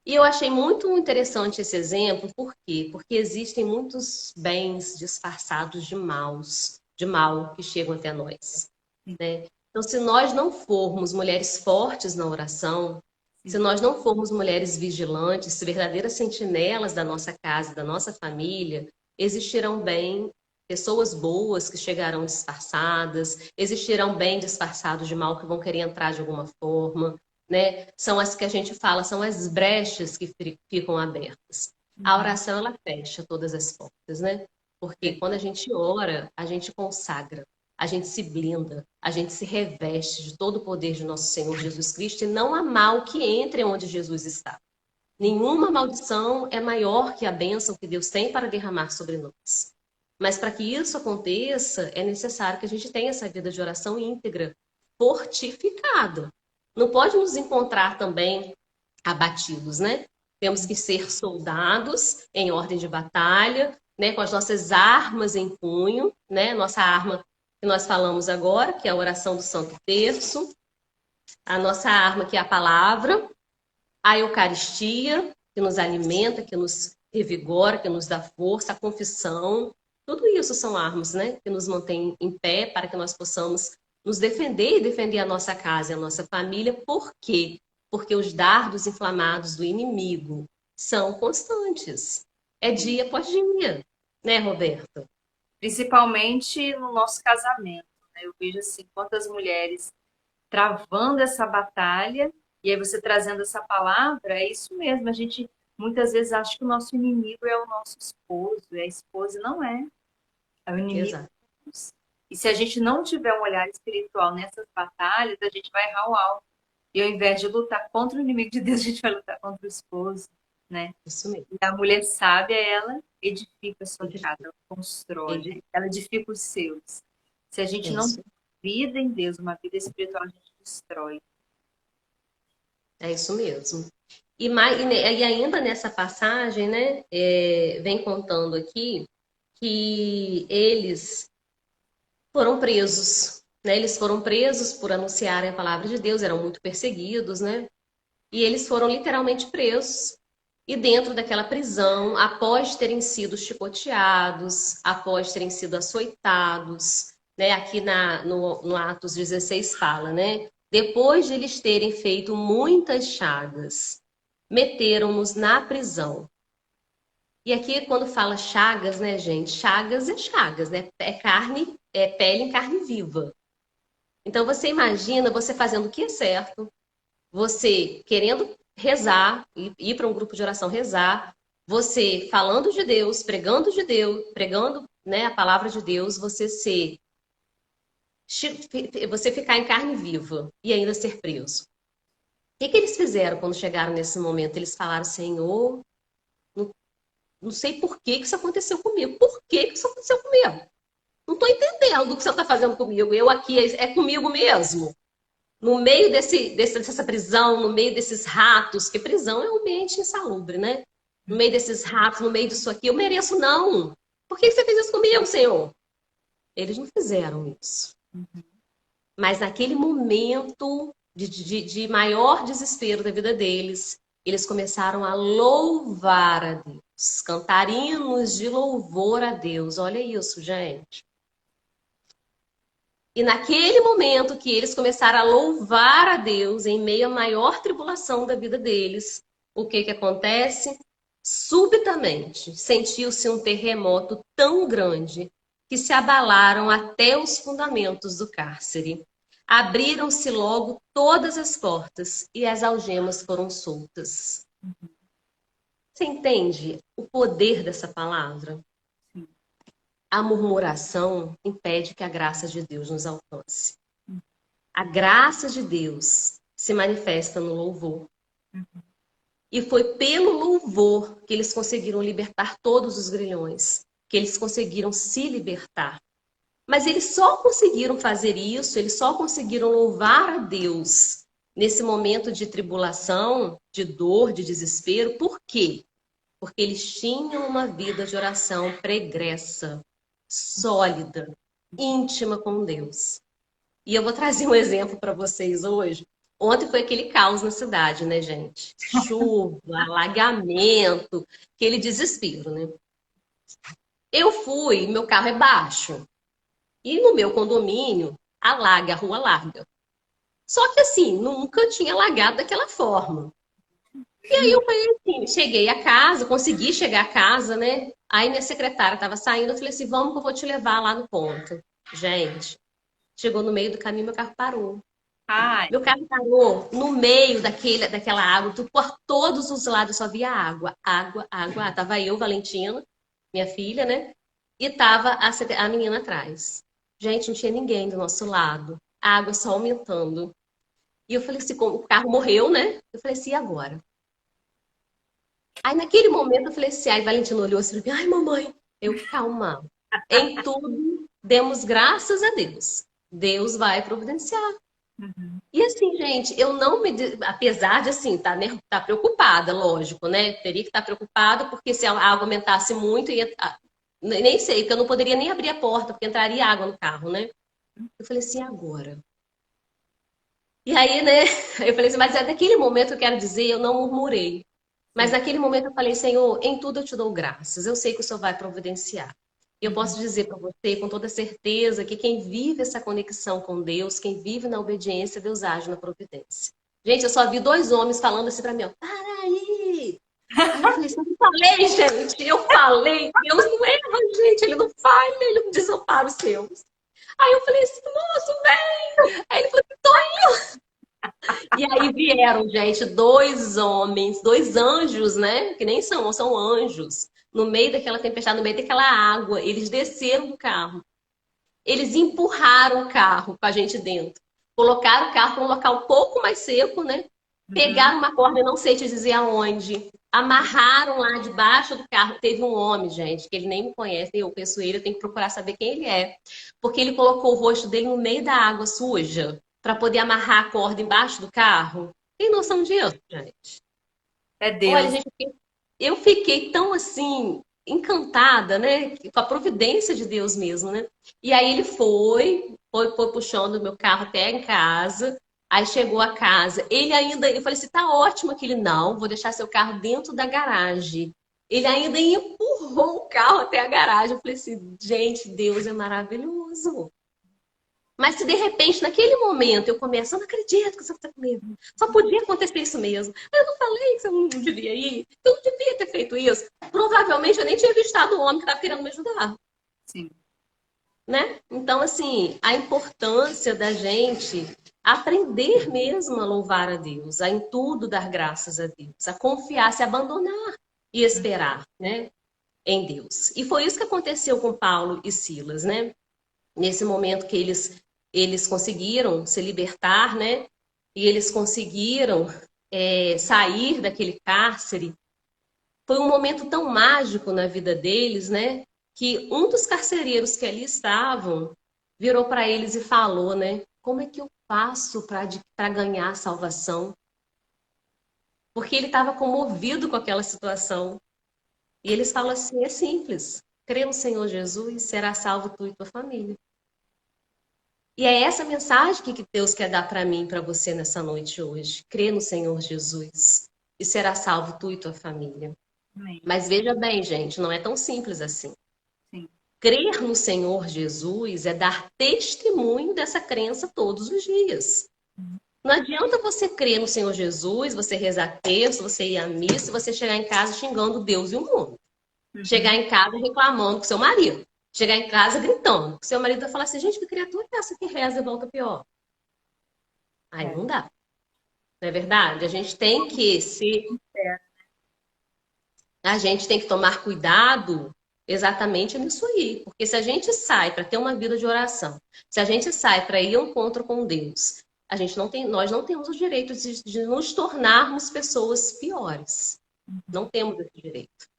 E eu achei muito interessante esse exemplo, por quê? Porque existem muitos bens disfarçados de mal que chegam até nós, né? Então, se nós não formos mulheres fortes na oração, se nós não formos mulheres vigilantes, verdadeiras sentinelas da nossa casa, da nossa família, existirão bem pessoas boas que chegarão disfarçadas, existirão bem disfarçados de mal que vão querer entrar de alguma forma, né? São as que a gente fala, são as brechas que ficam abertas. A oração, ela fecha todas as portas, né? Porque quando a gente ora, a gente consagra, a gente se blinda, a gente se reveste de todo o poder de nosso Senhor Jesus Cristo e não há mal que entre onde Jesus está. Nenhuma maldição é maior que a bênção que Deus tem para derramar sobre nós. Mas para que isso aconteça, é necessário que a gente tenha essa vida de oração íntegra, fortificada. Não pode nos encontrar também abatidos, né? Temos que ser soldados em ordem de batalha, né? Com as nossas armas em punho, né? Nossa arma que nós falamos agora, que é a oração do Santo Terço, a nossa arma que é a palavra, a Eucaristia, que nos alimenta, que nos revigora, que nos dá força, a confissão, tudo isso são armas, né? Que nos mantêm em pé para que nós possamos nos defender e defender a nossa casa e a nossa família. Por quê? Porque os dardos inflamados do inimigo são constantes. É dia após dia, né, Roberto? Principalmente no nosso casamento, né? Eu vejo assim, quantas mulheres travando essa batalha, e aí você trazendo essa palavra, é isso mesmo. A gente muitas vezes acha que o nosso inimigo é o nosso esposo, e a esposa não é. É o inimigo. Exato. E se a gente não tiver um olhar espiritual nessas batalhas, a gente vai errar o alvo. E ao invés de lutar contra o inimigo de Deus, a gente vai lutar contra o esposo, né? Isso mesmo. E a mulher sábia, ela edifica a sua casa, ela constrói, ela edifica os seus. Se a gente não tem vida em Deus, uma vida espiritual, a gente destrói. É isso mesmo. E ainda nessa passagem, né, vem contando aqui que eles foram presos, né? Eles foram presos por anunciarem a palavra de Deus, eram muito perseguidos, né? E eles foram literalmente presos. E dentro daquela prisão, após terem sido chicoteados, após terem sido açoitados, né? Aqui no Atos 16 fala, né? Depois de eles terem feito muitas chagas, meteram-nos na prisão. E aqui, quando fala chagas, né, gente? Chagas, né? É carne, é pele em carne viva. Então, você imagina você fazendo o que é certo, você querendo rezar, ir para um grupo de oração rezar, você falando de Deus, pregando, né, a palavra de Deus, você ficar em carne viva e ainda ser preso. O que eles fizeram quando chegaram nesse momento? Eles falaram, Senhor, não sei por que isso aconteceu comigo. Por que isso aconteceu comigo? Não estou entendendo o que você está fazendo comigo. Eu aqui, é comigo mesmo. No meio dessa prisão, no meio desses ratos, que prisão é um ambiente insalubre, né? No meio desses ratos, no meio disso aqui, eu mereço não. Por que você fez isso comigo, Senhor? Eles não fizeram isso. Mas naquele momento de maior desespero da vida deles, eles começaram a louvar a Deus, cantar hinos de louvor a Deus. Olha isso, gente. E naquele momento que eles começaram a louvar a Deus em meio à maior tribulação da vida deles, o que acontece? Subitamente, sentiu-se um terremoto tão grande que se abalaram até os fundamentos do cárcere. Abriram-se logo todas as portas e as algemas foram soltas. Você entende o poder dessa palavra? A murmuração impede que a graça de Deus nos alcance. A graça de Deus se manifesta no louvor. E foi pelo louvor que eles conseguiram libertar todos os grilhões, que eles conseguiram se libertar. Mas eles só conseguiram fazer isso, eles só conseguiram louvar a Deus nesse momento de tribulação, de dor, de desespero. Por quê? Porque eles tinham uma vida de oração pregressa, sólida, íntima com Deus. E eu vou trazer um exemplo para vocês hoje. Ontem foi aquele caos na cidade, né, gente? Chuva, alagamento, aquele desespero, né? Eu fui, meu carro é baixo. E no meu condomínio, alaga, a rua larga. Só que assim, nunca tinha alagado daquela forma. E aí eu falei assim, cheguei a casa, consegui chegar a casa, né? Aí minha secretária estava saindo, eu falei assim, vamos que eu vou te levar lá no ponto. Gente, chegou no meio do caminho, meu carro parou. Ai. Meu carro parou no meio daquela água, por todos os lados só via água, água, água. Tava eu, Valentina, minha filha, né? E tava a menina atrás. Gente, não tinha ninguém do nosso lado. A água só aumentando. E eu falei assim, como o carro morreu, né? Eu falei assim, e agora? Aí naquele momento eu falei assim, aí Valentina olhou assim, ai mamãe, eu calma. Em tudo, demos graças a Deus. Deus vai providenciar. E assim, gente, eu não me... Apesar de, assim, tá preocupada, lógico, né? Teria que estar preocupada, porque se a água aumentasse muito, nem sei, porque eu não poderia nem abrir a porta, porque entraria água no carro, né? Eu falei assim, agora? E aí, né? Eu falei assim, mas naquele momento eu quero dizer, eu não murmurei. Mas naquele momento eu falei, Senhor, em tudo eu te dou graças. Eu sei que o Senhor vai providenciar. E eu posso dizer para você com toda certeza que quem vive essa conexão com Deus, quem vive na obediência, Deus age na providência. Gente, eu só vi 2 homens falando assim para mim, ó, para aí! Aí eu falei assim, eu falei, gente, eu falei, Deus não erra, gente, Ele não falha, Ele não desampara os seus. Aí eu falei assim, moço, vem! Aí ele falou, tô indo! E aí vieram, gente, 2 homens, 2 anjos, né? Que nem são anjos. No meio daquela tempestade, no meio daquela água, eles desceram do carro. Eles empurraram o carro com a gente dentro. Colocaram o carro para um local um pouco mais seco, né? Pegaram uma corda, não sei te dizer aonde. Amarraram lá debaixo do carro. Teve um homem, gente, que ele nem me conhece, nem eu conheço ele, eu tenho que procurar saber quem ele é. Porque ele colocou o rosto dele no meio da água suja. para poder amarrar a corda embaixo do carro? Tem noção disso, gente? É Olha, Deus. gente, eu fiquei tão assim, encantada, né? Com a providência de Deus mesmo, né? E aí ele foi puxando o meu carro até em casa. Aí chegou a casa. Ele ainda, eu falei assim, tá ótimo aquele não, vou deixar seu carro dentro da garagem. Ele ainda empurrou o carro até a garagem. Eu falei assim, gente, Deus é maravilhoso. Mas se de repente, naquele momento, eu começo, eu não acredito que você está comigo. Só podia acontecer isso mesmo. Eu não falei que você não devia ir. Eu não devia ter feito isso. Provavelmente eu nem tinha avistado o homem que estava querendo me ajudar. Sim. Né? Então, assim, a importância da gente aprender mesmo a louvar a Deus, a em tudo dar graças a Deus, a confiar, se abandonar e esperar, né, em Deus. E foi isso que aconteceu com Paulo e Silas, né? Nesse momento que eles conseguiram se libertar, né? E eles conseguiram sair daquele cárcere. Foi um momento tão mágico na vida deles, né? Que um dos carcereiros que ali estavam virou para eles e falou, né? Como é que eu faço para ganhar a salvação? Porque ele estava comovido com aquela situação. E eles falam assim: é simples. Crê no Senhor Jesus, será salvo tu e tua família. E é essa mensagem que Deus quer dar para mim e para você nessa noite hoje. Crê no Senhor Jesus e será salvo tu e tua família. Amém. Mas veja bem, gente, não é tão simples assim. Sim. Crer no Senhor Jesus é dar testemunho dessa crença todos os dias. Não adianta você crer no Senhor Jesus, você rezar terço, você ir à missa, e você chegar em casa xingando Deus e o mundo. Chegar em casa reclamando com seu marido. Chegar em casa gritando. Seu marido vai falar assim, gente, que criatura é essa que reza e volta pior? Aí não dá. Não é verdade? A gente tem que tomar cuidado exatamente nisso aí. Porque se a gente sai para ter uma vida de oração, se a gente sai para ir ao encontro com Deus, nós não temos o direito de nos tornarmos pessoas piores. Não temos esse direito.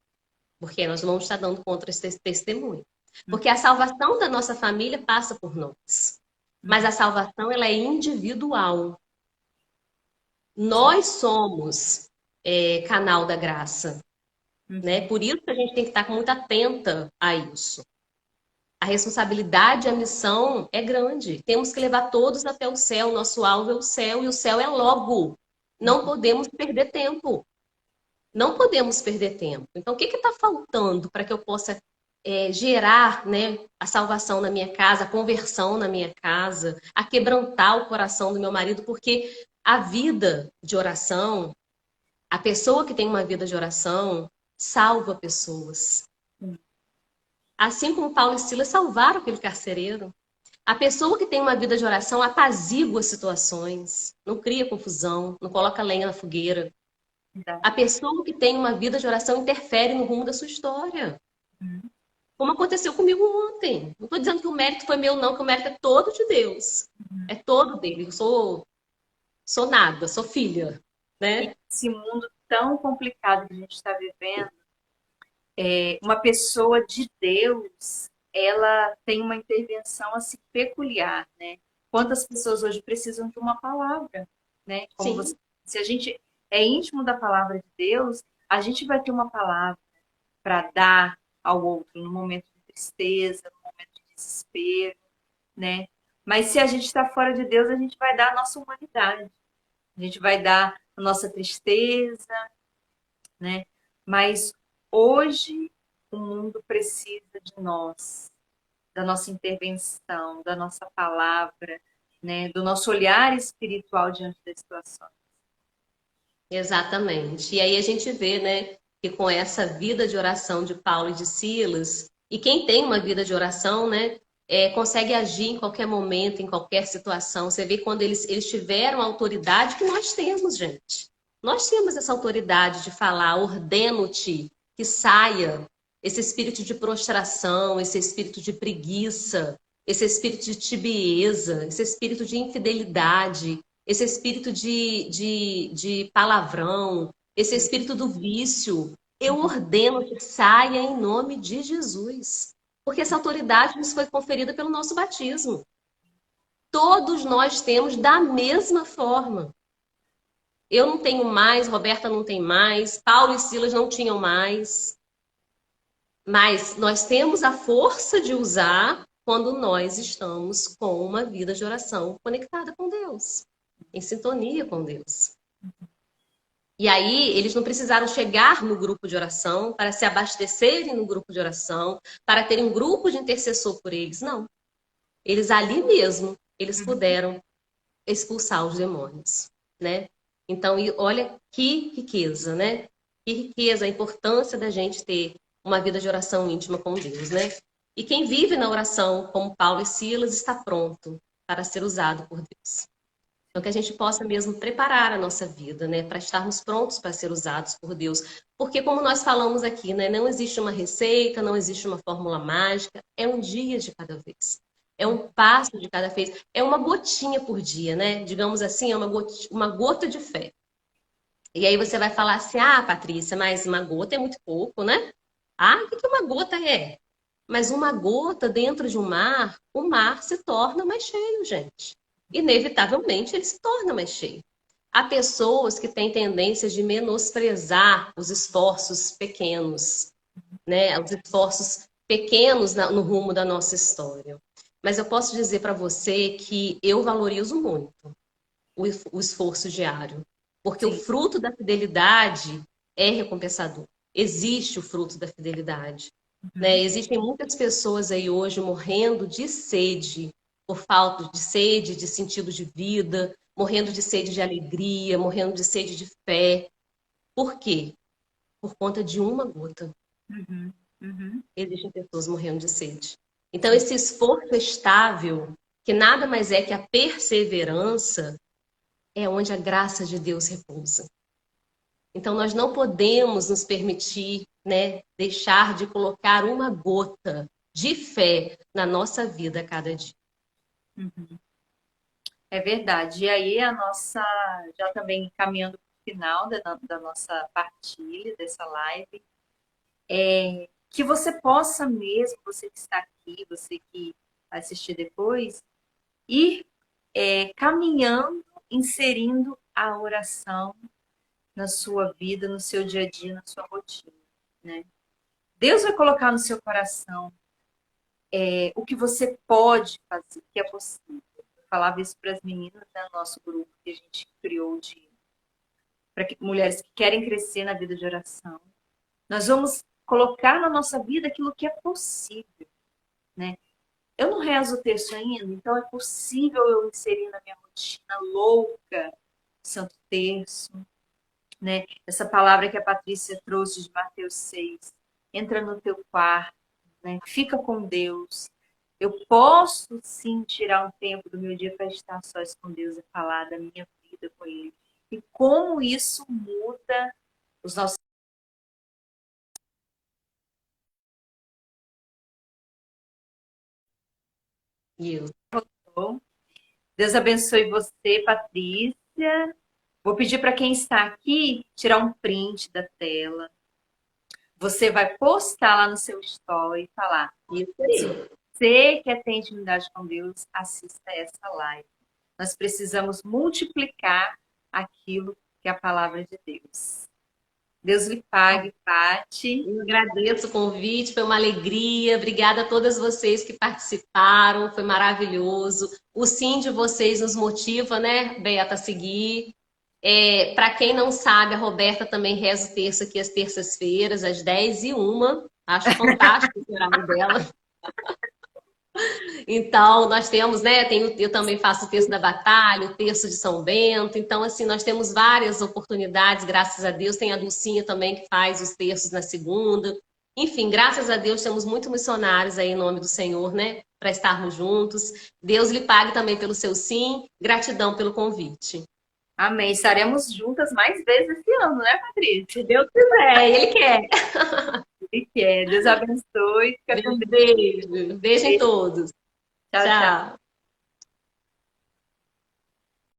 Porque nós vamos estar dando contra esse testemunho. Porque a salvação da nossa família passa por nós. Mas a salvação ela é individual. Nós somos canal da graça. Né? Por isso que a gente tem que estar muito atenta a isso. A responsabilidade, a missão é grande. Temos que levar todos até o céu. Nosso alvo é o céu e o céu é logo. Não podemos perder tempo. Não podemos perder tempo. Então, o que está faltando para que eu possa gerar, né, a salvação na minha casa, a conversão na minha casa, a quebrantar o coração do meu marido? Porque a vida de oração, a pessoa que tem uma vida de oração, salva pessoas. Assim como Paulo e Silas salvaram aquele carcereiro. A pessoa que tem uma vida de oração apazigua as situações, não cria confusão, não coloca lenha na fogueira. A pessoa que tem uma vida de oração interfere no rumo da sua história. Como aconteceu comigo ontem. Não estou dizendo que o mérito foi meu, não, que o mérito é todo de Deus. É todo dele. Eu sou nada, sou filha. Né? Esse mundo tão complicado que a gente está vivendo, uma pessoa de Deus, ela tem uma intervenção assim peculiar, né? Quantas pessoas hoje precisam de uma palavra, né? Como você, se a gente é íntimo da palavra de Deus, a gente vai ter uma palavra para dar ao outro no momento de tristeza, no momento de desespero, né? Mas se a gente está fora de Deus, a gente vai dar a nossa humanidade, a gente vai dar a nossa tristeza, né? Mas hoje o mundo precisa de nós, da nossa intervenção, da nossa palavra, né? Do nosso olhar espiritual diante das situações. Exatamente. E aí a gente vê, né, que com essa vida de oração de Paulo e de Silas, e quem tem uma vida de oração, né, consegue agir em qualquer momento, em qualquer situação. Você vê quando eles tiveram a autoridade que nós temos, gente. Nós temos essa autoridade de falar, ordeno-te que saia esse espírito de prostração, esse espírito de preguiça, esse espírito de tibieza, esse espírito de infidelidade, esse espírito de palavrão, esse espírito do vício. Eu ordeno que saia em nome de Jesus. Porque essa autoridade nos foi conferida pelo nosso batismo. todos nós temos da mesma forma. Eu não tenho mais, Roberta não tem mais, Paulo e Silas não tinham mais. Mas nós temos a força de usar quando nós estamos com uma vida de oração conectada com Deus, em sintonia com Deus. E aí, eles não precisaram chegar no grupo de oração para se abastecerem no grupo de oração, para terem um grupo de intercessor por eles. Não. Eles ali mesmo, eles puderam expulsar os demônios, né? Então, olha que riqueza, né? Que riqueza, a importância da gente ter uma vida de oração íntima com Deus, né? E quem vive na oração, como Paulo e Silas, está pronto para ser usado por Deus. Então, que a gente possa mesmo preparar a nossa vida, né? Para estarmos prontos para ser usados por Deus. Porque, como nós falamos aqui, né? Não existe uma receita, não existe uma fórmula mágica. É um dia de cada vez. É um passo de cada vez. É uma gotinha por dia, né? Digamos assim, é uma gota de fé. E aí você vai falar assim, ah, Patrícia, mas uma gota é muito pouco, né? Ah, o que uma gota é? Mas uma gota dentro de um mar, o mar se torna mais cheio, gente. Inevitavelmente ele se torna mais cheio. Há pessoas que têm tendências de menosprezar os esforços pequenos, né? Os esforços pequenos no rumo da nossa história. Mas eu posso dizer para você que eu valorizo muito o esforço diário. Porque Sim. o fruto da fidelidade é recompensador. Existe o fruto da fidelidade. Né? Existem muitas pessoas aí hoje morrendo de sede, por falta de sede, de sentido de vida, morrendo de sede de alegria, morrendo de sede de fé. Por quê? Por conta de uma gota. Existem pessoas morrendo de sede. Então, esse esforço estável, que nada mais é que a perseverança, é onde a graça de Deus repousa. Então, nós não podemos nos permitir, né, deixar de colocar uma gota de fé na nossa vida a cada dia. É verdade. E aí a nossa, já também caminhando para o final da nossa partilha, dessa live, que você possa mesmo, você que está aqui, você que vai assistir depois, ir caminhando, inserindo a oração na sua vida, no seu dia a dia, na sua rotina, né? Deus vai colocar no seu coração o que você pode fazer, o que é possível. Eu falava isso para as meninas, né, no nosso grupo que a gente criou para mulheres que querem crescer na vida de oração. Nós vamos colocar na nossa vida aquilo que é possível, né? Eu não rezo o terço ainda, então é possível eu inserir na minha rotina louca Santo Terço, né? Essa palavra que a Patrícia trouxe de Mateus 6. Entra no teu quarto, né? Fica com Deus. Eu posso sim tirar um tempo do meu dia para estar sós com Deus e falar da minha vida com Ele. E como isso muda os nossos. Isso. Deus abençoe você, Patrícia. Vou pedir para quem está aqui tirar um print da tela. Você vai postar lá no seu story e falar: Isso se aí. você quer ter intimidade com Deus, assista essa live. Nós precisamos multiplicar aquilo que é a palavra de Deus. Deus lhe pague, Pati. Eu agradeço o convite, foi uma alegria. Obrigada a todas vocês que participaram, foi maravilhoso. O sim de vocês nos motiva, né, Beata, a seguir. Para quem não sabe, a Roberta também reza o terço aqui às terças-feiras, às 10h01. Acho fantástico o horário dela. Então, nós temos, né? Eu também faço o terço da batalha, o terço de São Bento. Então, assim, nós temos várias oportunidades, graças a Deus. Tem a Dulcinha também que faz os terços na segunda. Enfim, graças a Deus temos muitos missionários aí em nome do Senhor, né? Para estarmos juntos. Deus lhe pague também pelo seu sim. Gratidão pelo convite. Amém. Estaremos juntas mais vezes esse ano, né, Patrícia? Se Deus quiser, Ele quer. Ele quer. Deus abençoe. Fica com Deus. Beijo. Beijo em todos. Tchau, tchau. Tchau.